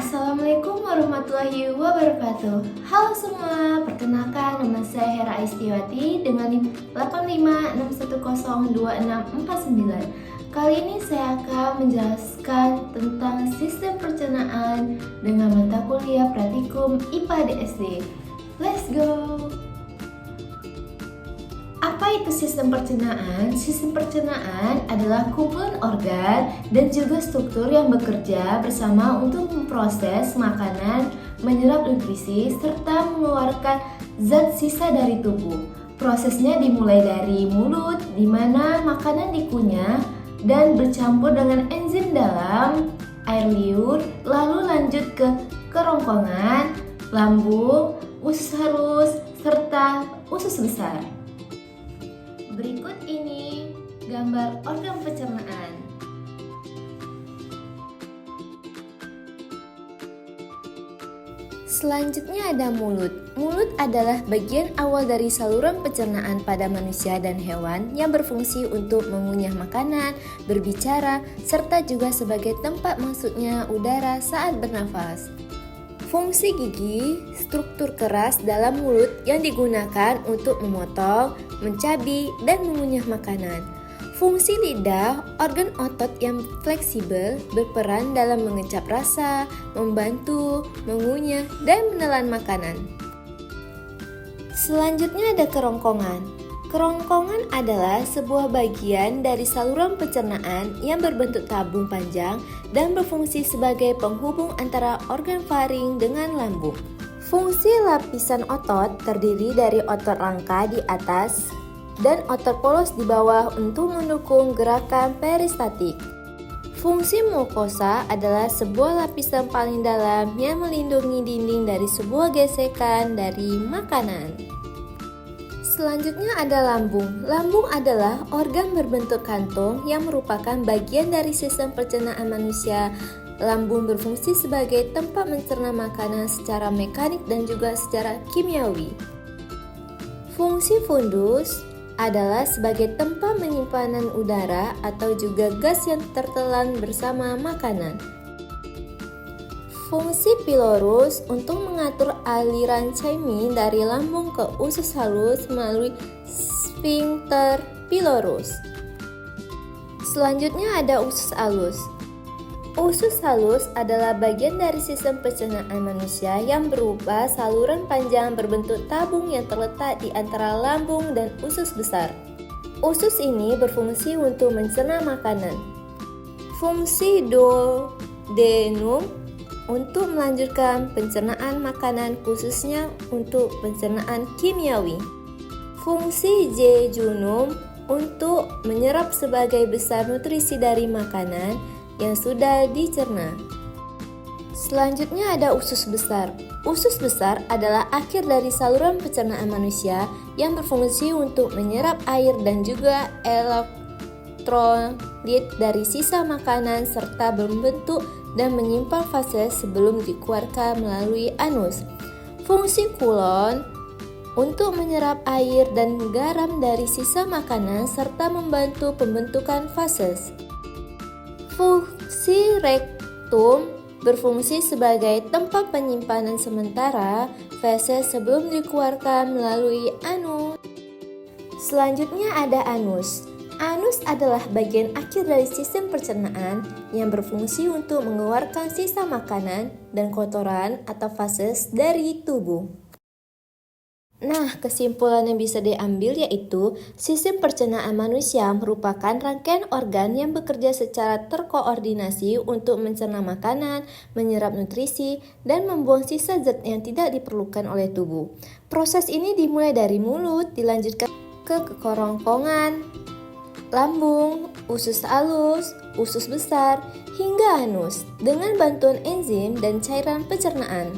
Assalamualaikum warahmatullahi wabarakatuh. Halo semua, perkenalkan nama saya Hera Aistiwati dengan NIM 8561026649. Kali ini saya akan menjelaskan tentang sistem perencanaan dengan mata kuliah praktikum IPA DSD. Let's go! Apa itu sistem pencernaan? Sistem pencernaan adalah kumpulan organ dan juga struktur yang bekerja bersama untuk memproses makanan, menyerap nutrisi, serta mengeluarkan zat sisa dari tubuh. Prosesnya dimulai dari mulut, di mana makanan dikunyah dan bercampur dengan enzim dalam air liur, lalu lanjut ke kerongkongan, lambung, usus halus, serta usus besar. Berikut ini gambar organ pencernaan. Selanjutnya ada mulut. Mulut adalah bagian awal dari saluran pencernaan pada manusia dan hewan yang berfungsi untuk mengunyah makanan, berbicara, serta juga sebagai tempat masuknya udara saat bernafas. Fungsi gigi, struktur keras dalam mulut yang digunakan untuk memotong, mencabi, dan mengunyah makanan. Fungsi lidah, organ otot yang fleksibel, berperan dalam mengecap rasa, membantu, mengunyah, dan menelan makanan. Selanjutnya ada kerongkongan. Kerongkongan adalah sebuah bagian dari saluran pencernaan yang berbentuk tabung panjang dan berfungsi sebagai penghubung antara organ faring dengan lambung. Fungsi lapisan otot terdiri dari otot rangka di atas dan otot polos di bawah untuk mendukung gerakan peristatik. Fungsi mukosa adalah sebuah lapisan paling dalam yang melindungi dinding dari sebuah gesekan dari makanan. Selanjutnya ada lambung. Lambung adalah organ berbentuk kantung yang merupakan bagian dari sistem pencernaan manusia. Lambung berfungsi sebagai tempat mencerna makanan secara mekanik dan juga secara kimiawi. Fungsi fundus adalah sebagai tempat penyimpanan udara atau juga gas yang tertelan bersama makanan. Fungsi pilorus untuk mengatur aliran caimin dari lambung ke usus halus melalui sphincter pilorus. Selanjutnya ada usus halus. Usus halus adalah bagian dari sistem pencernaan manusia yang berupa saluran panjang berbentuk tabung yang terletak di antara lambung dan usus besar. Usus ini berfungsi untuk mencerna makanan. Fungsi duodenum untuk melanjutkan pencernaan makanan khususnya untuk pencernaan kimiawi. Fungsi jejunum untuk menyerap sebagai besar nutrisi dari makanan yang sudah dicerna. Selanjutnya ada usus besar. Usus besar adalah akhir dari saluran pencernaan manusia yang berfungsi untuk menyerap air dan juga elektrolit dari sisa makanan serta membentuk dan menyimpan fases sebelum dikeluarkan melalui anus. Fungsi kulon untuk menyerap air dan garam dari sisa makanan serta membantu pembentukan fases. Fungsi rektum berfungsi sebagai tempat penyimpanan sementara feses sebelum dikeluarkan melalui anus. Selanjutnya ada anus. Anus adalah bagian akhir dari sistem pencernaan yang berfungsi untuk mengeluarkan sisa makanan dan kotoran atau fases dari tubuh. Nah, kesimpulan yang bisa diambil yaitu sistem pencernaan manusia merupakan rangkaian organ yang bekerja secara terkoordinasi untuk mencerna makanan, menyerap nutrisi, dan membuang sisa zat yang tidak diperlukan oleh tubuh. Proses ini dimulai dari mulut, dilanjutkan ke kerongkongan, lambung, usus halus, usus besar, hingga anus dengan bantuan enzim dan cairan pencernaan.